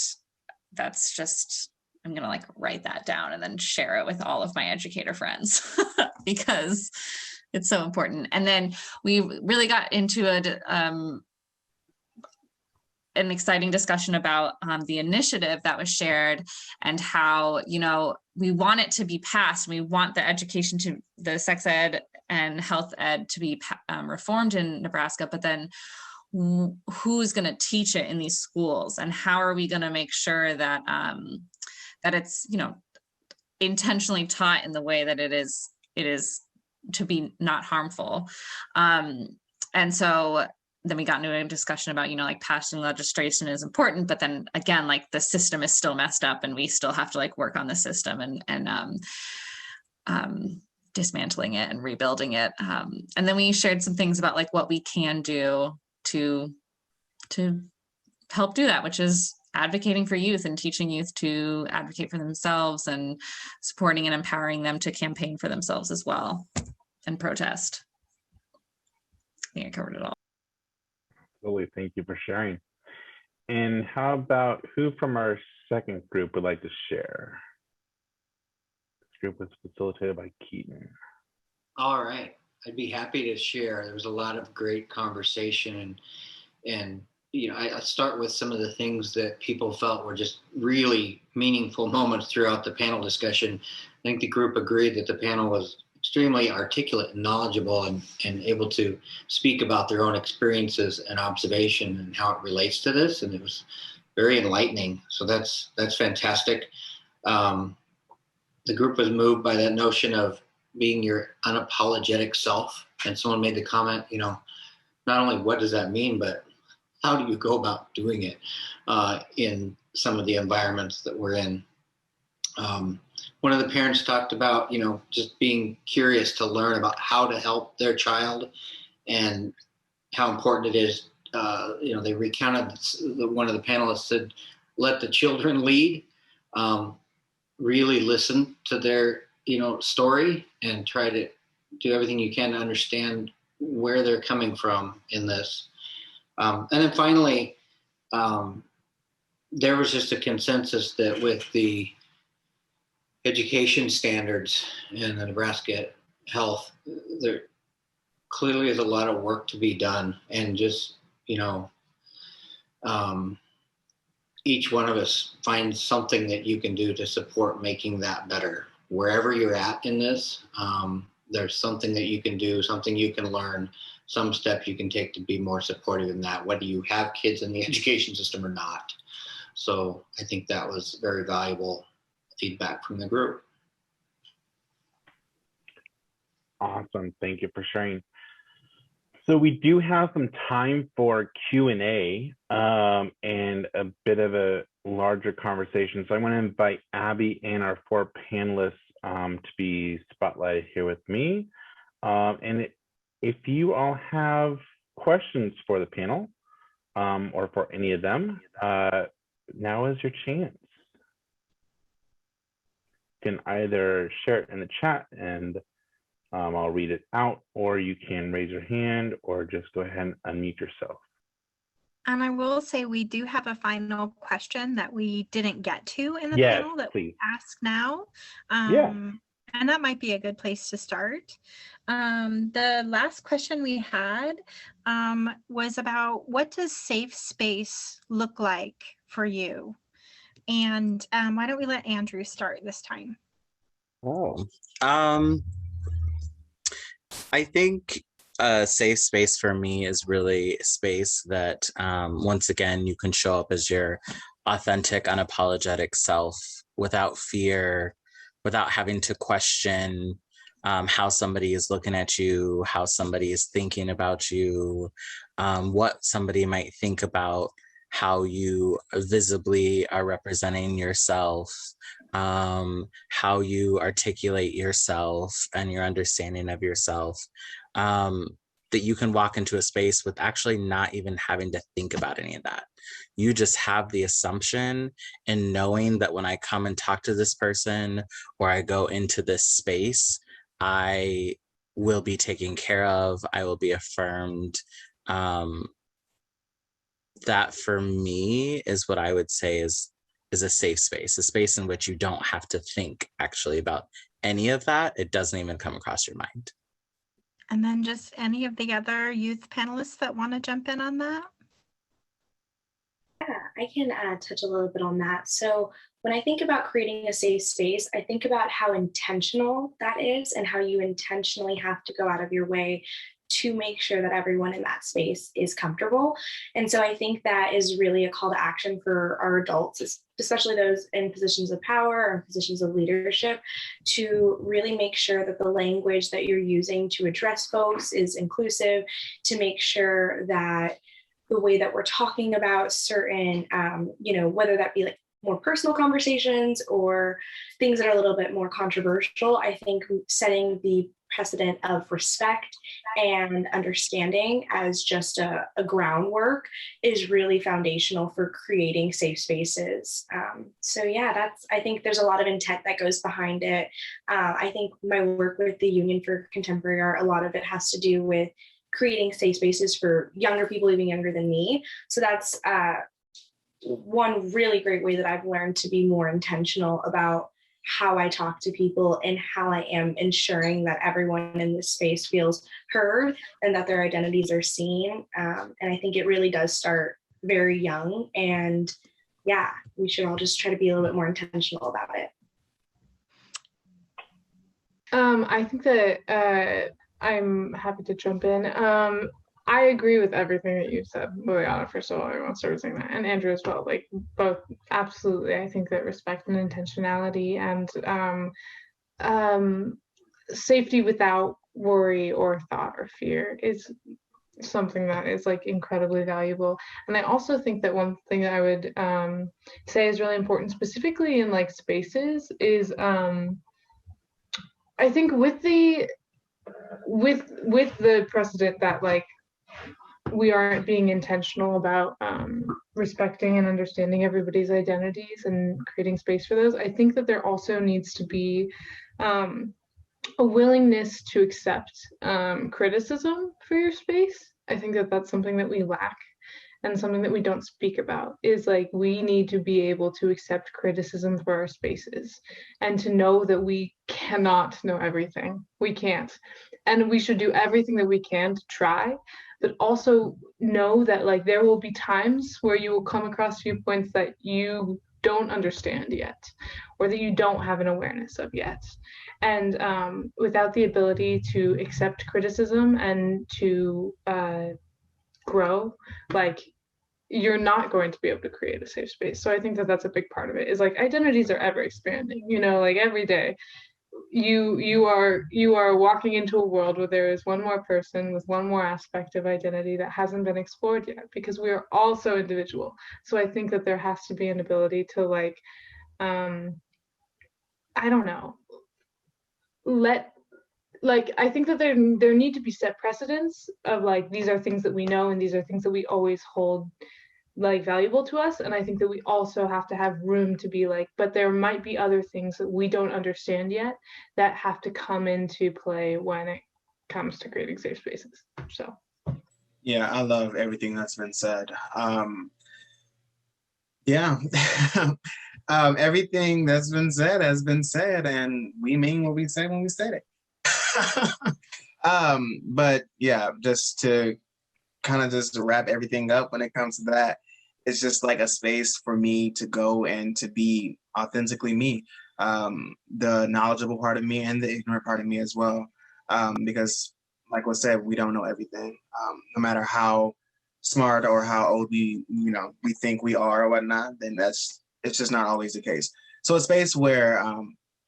that's just, I'm gonna like write that down and then share it with all of my educator friends because it's so important. And then we really got into an exciting discussion about the initiative that was shared and how, you know, we want it to be passed. We want the education to the sex ed and health ed to be reformed in Nebraska, but then who's going to teach it in these schools, and how are we going to make sure that that it's, you know, intentionally taught in the way that it is to be not harmful. And so then we got into a discussion about, you know, like passing legislation is important, but then again, like the system is still messed up and we still have to like work on the system and dismantling it and rebuilding it. And then we shared some things about like what we can do to help do that, which is advocating for youth and teaching youth to advocate for themselves and supporting and empowering them to campaign for themselves as well and protest. I think I covered it all. Absolutely, thank you for sharing. And how about who from our second group would like to share? This group was facilitated by Keaton. All right, I'd be happy to share. There was a lot of great conversation and you know, I start with some of the things that people felt were just really meaningful moments throughout the panel discussion. I think the group agreed that the panel was extremely articulate and knowledgeable and able to speak about their own experiences and observation and how it relates to this. And it was very enlightening. So that's fantastic. The group was moved by that notion of being your unapologetic self. And someone made the comment, you know, not only what does that mean, but how do you go about doing it in some of the environments that we're in? One of the parents talked about, you know, just being curious to learn about how to help their child and how important it is. You know, they recounted, one of the panelists said, let the children lead, really listen to their, you know, story and try to do everything you can to understand where they're coming from in this. And then finally, there was just a consensus that with the education standards in the Nebraska health, there clearly is a lot of work to be done. And just, you know, each one of us finds something that you can do to support making that better. Wherever you're at in this, there's something that you can do, something you can learn, some step you can take to be more supportive in that, whether you have kids in the education system or not. So I think that was very valuable feedback from the group. Awesome, thank you for sharing. So we do have some time for Q&A and a bit of a larger conversation. So I want to invite Abby and our 4 panelists to be spotlighted here with me. If you all have questions for the panel or for any of them, now is your chance. You can either share it in the chat and I'll read it out, or you can raise your hand or just go ahead and unmute yourself. And I will say we do have a final question that we didn't get to in the panel that we ask now. And that might be a good place to start. The last question we had was about, what does safe space look like for you? And why don't we let Andrew start this time? Oh, I think a safe space for me is really a space that, once again, you can show up as your authentic, unapologetic self without fear, without having to question how somebody is looking at you, how somebody is thinking about you, what somebody might think about how you visibly are representing yourself, how you articulate yourself and your understanding of yourself, that you can walk into a space with actually not even having to think about any of that. You just have the assumption and knowing that when I come and talk to this person or I go into this space, I will be taken care of, I will be affirmed. That for me is what I would say is a safe space, a space in which you don't have to think actually about any of that. It doesn't even come across your mind. And then just any of the other youth panelists that want to jump in on that? I can touch a little bit on that. So when I think about creating a safe space, I think about how intentional that is and how you intentionally have to go out of your way to make sure that everyone in that space is comfortable. And so I think that is really a call to action for our adults, especially those in positions of power or positions of leadership, to really make sure that the language that you're using to address folks is inclusive, to make sure that the way that we're talking about certain, whether that be like more personal conversations or things that are a little bit more controversial, I think setting the precedent of respect and understanding as just a groundwork is really foundational for creating safe spaces. I think there's a lot of intent that goes behind it. I think my work with the Union for Contemporary Art, a lot of it has to do with creating safe spaces for younger people, even younger than me. So that's one really great way that I've learned to be more intentional about how I talk to people and how I am ensuring that everyone in this space feels heard and that their identities are seen. And I think it really does start very young. And yeah, we should all just try to be a little bit more intentional about it. I think that I'm happy to jump in. I agree with everything that you said, Liliana. First of all, everyone started saying that, and Andrew as well. Like both, absolutely. I think that respect and intentionality and safety without worry or thought or fear is something that is like incredibly valuable. And I also think that one thing that I would say is really important, specifically in like spaces, is I think with the precedent that like we aren't being intentional about respecting and understanding everybody's identities and creating space for those, I think that there also needs to be a willingness to accept criticism for your space. I think that that's something that we lack and something that we don't speak about, is like we need to be able to accept criticism for our spaces and to know that we cannot know everything. We can't. And we should do everything that we can to try, but also know that like there will be times where you will come across viewpoints that you don't understand yet, or that you don't have an awareness of yet. And without the ability to accept criticism and to grow, like you're not going to be able to create a safe space. So I think that that's a big part of it, is like identities are ever expanding, you know, like every day you are walking into a world where there is one more person with one more aspect of identity that hasn't been explored yet, because we are all so individual. So I think that there has to be an ability to like I don't know, I think that there need to be set precedents of like, these are things that we know and these are things that we always hold like valuable to us. And I think that we also have to have room to be like, but there might be other things that we don't understand yet that have to come into play when it comes to creating safe spaces. So yeah, I love everything that's been said. Everything that's been said has been said, and we mean what we say when we say it. But yeah, just to kind of just wrap everything up when it comes to that, it's just like a space for me to go and to be authentically me, the knowledgeable part of me and the ignorant part of me as well, because like was said, we don't know everything, no matter how smart or how old we think we are or whatnot, then it's just not always the case. So a space where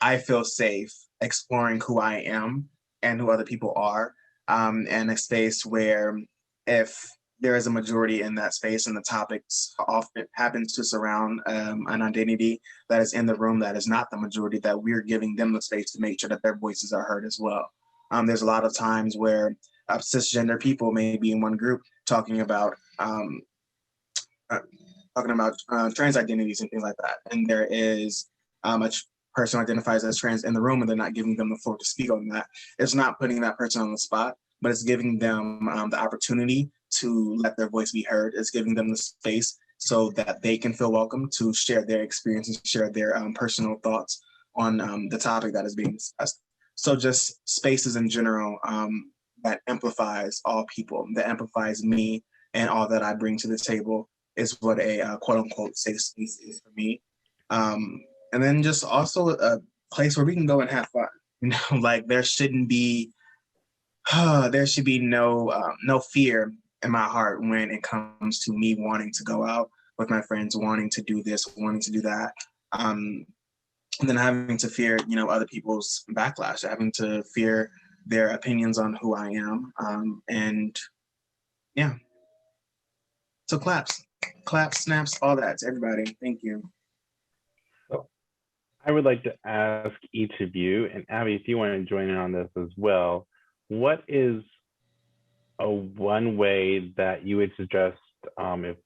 I feel safe exploring who I am and who other people are, and a space where if there is a majority in that space and the topics often happens to surround an identity that is in the room that is not the majority, that we're giving them the space to make sure that their voices are heard as well. There's a lot of times where cisgender people may be in one group talking about trans identities and things like that, and there is a person identifies as trans in the room and they're not giving them the floor to speak on that. It's not putting that person on the spot, but it's giving them the opportunity to let their voice be heard. It's giving them the space so that they can feel welcome to share their experience and share their personal thoughts on the topic that is being discussed. So just spaces in general that amplifies all people, that amplifies me and all that I bring to the table, is what a quote unquote safe space is for me. And then just also a place where we can go and have fun. You know, like there shouldn't be, there should be no fear in my heart when it comes to me wanting to go out with my friends, wanting to do this, wanting to do that. And then having to fear, you know, other people's backlash, having to fear their opinions on who I am. And yeah. So claps, snaps, all that to everybody. Thank you. So I would like to ask each of you, and Abby, if you want to join in on this as well, what is one way that you would suggest if,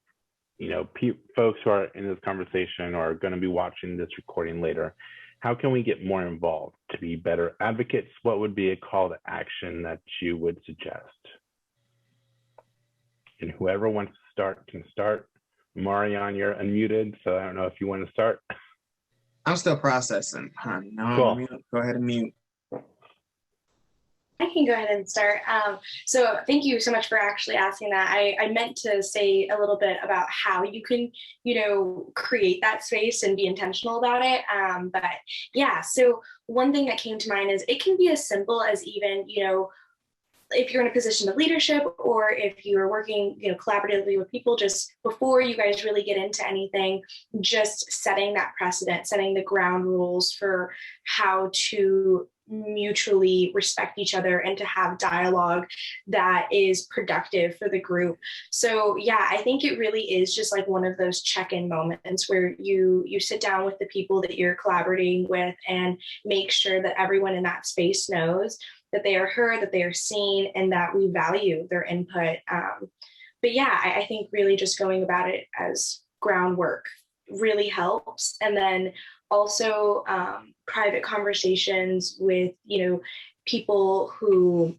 you know, folks who are in this conversation or are going to be watching this recording later, how can we get more involved to be better advocates? What would be a call to action that you would suggest? And whoever wants to start can start. Marion, you're unmuted, so I don't know if you want to start. I'm still processing. No, Cool. Go ahead and mute. I can go ahead and start. So thank you so much for actually asking that. I meant to say a little bit about how you can, you know, create that space and be intentional about it. But yeah, so one thing that came to mind is it can be as simple as even, you know, if you're in a position of leadership or if you're working, you know, collaboratively with people, just before you guys really get into anything, just setting that precedent, setting the ground rules for how to mutually respect each other and to have dialogue that is productive for the group. So yeah, I think it really is just like one of those check-in moments where you sit down with the people that you're collaborating with and make sure that everyone in that space knows that they are heard, that they are seen, and that we value their input. But yeah, I think really just going about it as groundwork really helps. And then also private conversations with, you know, people who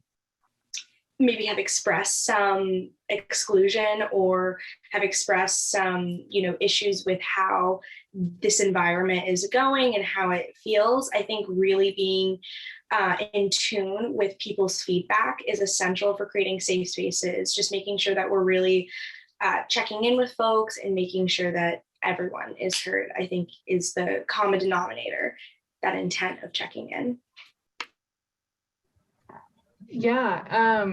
maybe have expressed some exclusion or have expressed some, you know, issues with how this environment is going and how it feels. I think really being in tune with people's feedback is essential for creating safe spaces, just making sure that we're really checking in with folks and making sure that everyone is heard, I think is the common denominator, that intent of checking in. Yeah,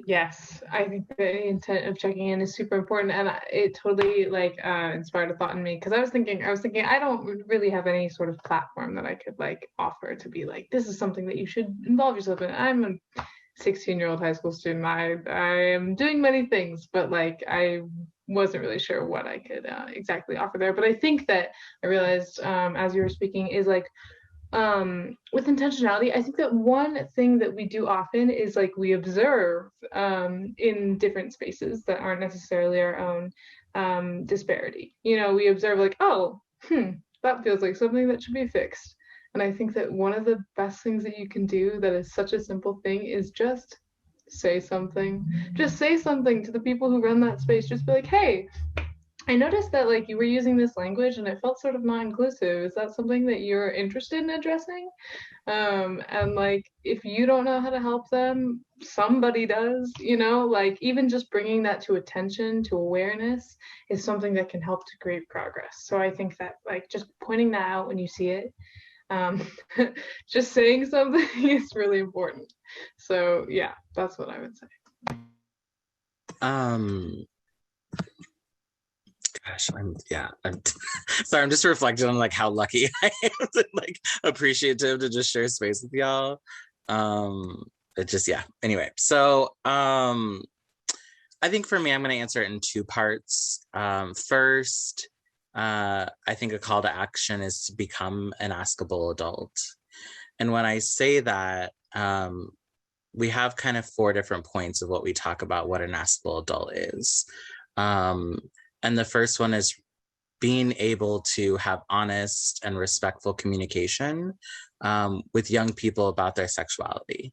yes, I think the intent of checking in is super important, and it totally like inspired a thought in me, because I was thinking I don't really have any sort of platform that I could like offer to be like, this is something that you should involve yourself in. I'm a 16-year-old high school student. I am doing many things, but like I wasn't really sure what I could exactly offer there. But I think that I realized as you were speaking is like, with intentionality, I think that one thing that we do often is like we observe in different spaces that aren't necessarily our own disparity. You know, we observe like, oh, that feels like something that should be fixed. And I think that one of the best things that you can do that is such a simple thing is just say something. Just say something to the people who run that space. Just be like, hey, I noticed that like you were using this language and it felt sort of not inclusive. Is that something that you're interested in addressing? And like, if you don't know how to help them, somebody does, you know, like even just bringing that to attention, to awareness is something that can help to create progress. So I think that like just pointing that out when you see it, just saying something is really important. So yeah, that's what I would say. Gosh, I'm sorry, I'm just reflecting on like how lucky I am to like appreciative to just share space with y'all. It just, yeah, anyway, so I think for me, I'm going to answer it in two parts. First, I think a call to action is to become an askable adult. And when I say that, we have kind of 4 different points of what we talk about what an askable adult is. And the first one is being able to have honest and respectful communication with young people about their sexuality.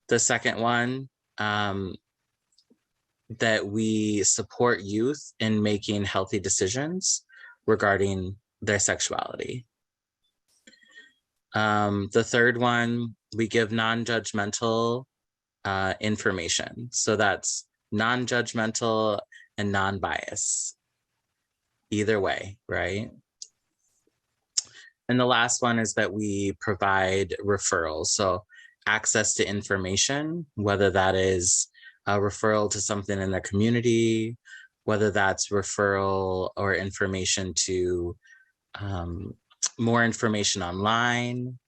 The second one, that we support youth in making healthy decisions regarding their sexuality. The third one, we give non-judgmental information. So that's non-judgmental and non-bias. Either way, right? And the last one is that we provide referrals. So access to information, whether that is a referral to something in the community, whether that's referral or information to more information online.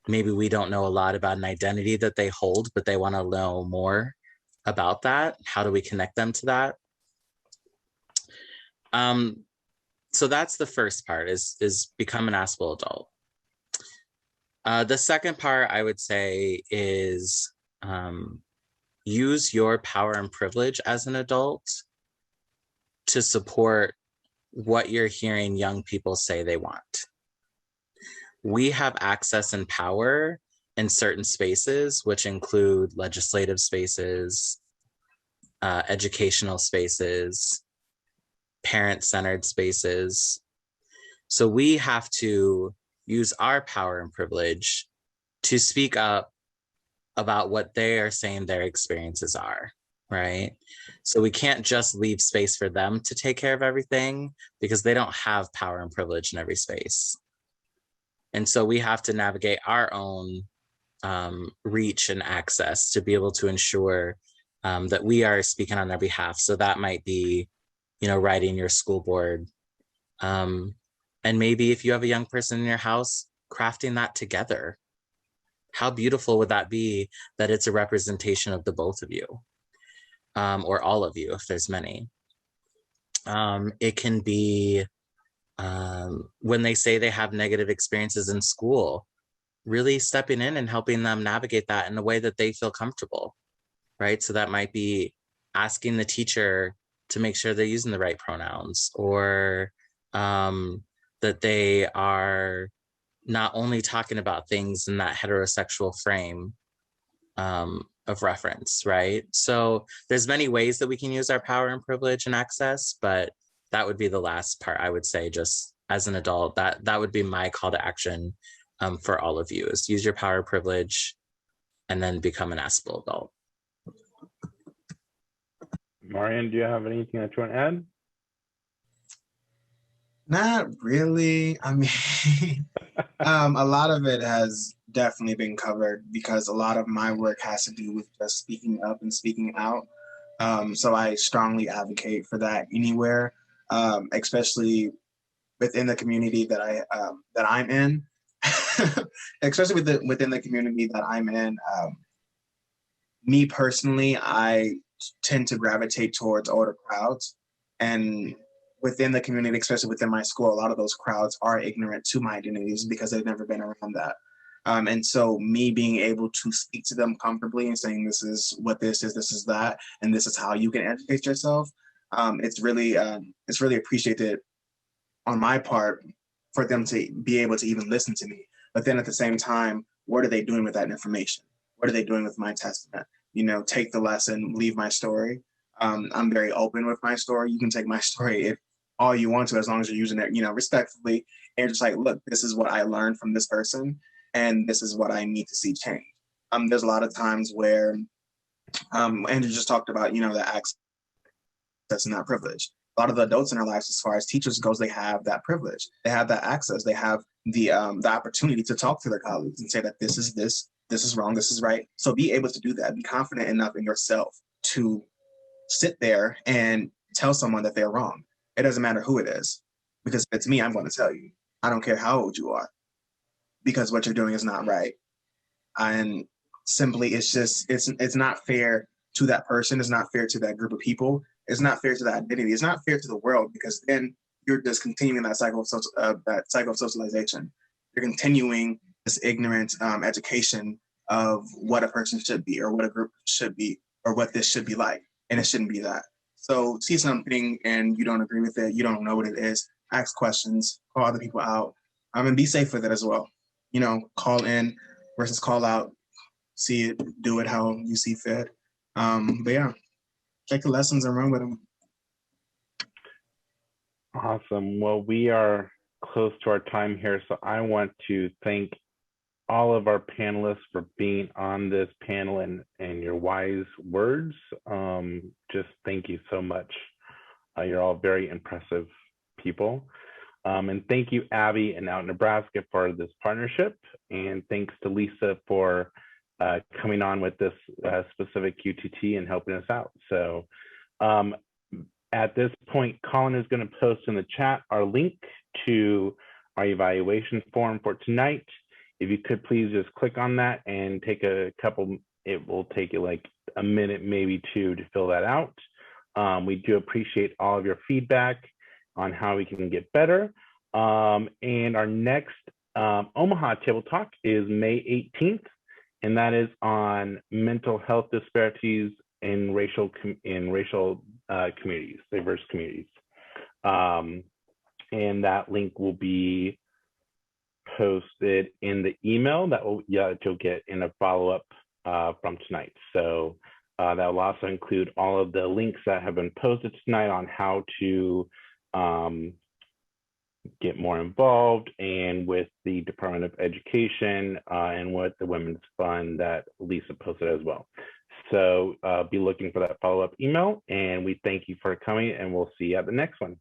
Maybe we don't know a lot about an identity that they hold, but they want to know more about that. How do we connect them to that? So that's the first part, is become an Askable adult. The second part, I would say, is use your power and privilege as an adult to support what you're hearing young people say they want. We have access and power in certain spaces, which include legislative spaces, educational spaces, parent-centered spaces. So we have to use our power and privilege to speak up about what they are saying their experiences are, right? So we can't just leave space for them to take care of everything, because they don't have power and privilege in every space. And so we have to navigate our own reach and access to be able to ensure that we are speaking on their behalf. So that might be, writing your school board. And maybe if you have a young person in your house, crafting that together. How beautiful would that be, that it's a representation of the both of you, or all of you, if there's many. It can be when they say they have negative experiences in school, really stepping in and helping them navigate that in a way that they feel comfortable, right? So that might be asking the teacher to make sure they're using the right pronouns, or that they are not only talking about things in that heterosexual frame of reference, right? So there's many ways that we can use our power and privilege and access, but that would be the last part, I would say, just as an adult, that would be my call to action for all of you, is use your power and privilege and then become an Askable adult. Marian, do you have anything that you want to add? Not really. I mean, a lot of it has definitely been covered, because a lot of my work has to do with just speaking up and speaking out. So I strongly advocate for that anywhere, especially within the community that I'm in. Especially within the community that I'm in. Me personally, I tend to gravitate towards older crowds, and within the community, especially within my school, a lot of those crowds are ignorant to my identities because they've never been around that. And so me being able to speak to them comfortably and saying, this is what this is that, and this is how you can educate yourself. It's really appreciated on my part for them to be able to even listen to me. But then at the same time, what are they doing with that information? What are they doing with my testament? Take the lesson, leave my story. I'm very open with my story. You can take my story if all you want to, as long as you're using it, respectfully, and just like, look, this is what I learned from this person, and this is what I need to see change. There's a lot of times where Andrew just talked about, the access and that privilege. A lot of the adults in our lives, as far as teachers goes, they have that privilege. They have that access. They have the opportunity to talk to their colleagues and say that this is wrong, this is right. So be able to do that. Be confident enough in yourself to sit there and tell someone that they're wrong. It doesn't matter who it is, because if it's me, I'm going to tell you. I don't care how old you are, because what you're doing is not right. And simply, it's not fair to that person. It's not fair to that group of people. It's not fair to that identity. It's not fair to the world, because then you're just continuing that cycle of socialization. You're continuing this ignorant education of what a person should be, or what a group should be, or what this should be like. And it shouldn't be that. So see something and you don't agree with it, you don't know what it is, ask questions, call other people out, and be safe with it as well. Call in versus call out, see it, do it how you see fit. But yeah, take the lessons and run with them. Awesome. Well, we are close to our time here, so I want to thank all of our panelists for being on this panel and your wise words. Just thank you so much. You're all very impressive people. And thank you, Abby and Out Nebraska, for this partnership. And thanks to Lisa for coming on with this specific QTT and helping us out. So at this point, Colin is going to post in the chat our link to our evaluation form for tonight. If you could please just click on that and take a couple, it will take you like a minute, maybe two, to fill that out. We do appreciate all of your feedback on how we can get better. And our next Omaha Table Talk is May 18th, and that is on mental health disparities in racial communities, diverse communities. And that link will be posted in the email that you'll get in a follow-up from tonight. So that will also include all of the links that have been posted tonight on how to get more involved and with the Department of Education and with the Women's Fund that Lisa posted as well. So be looking for that follow-up email, and we thank you for coming, and we'll see you at the next one.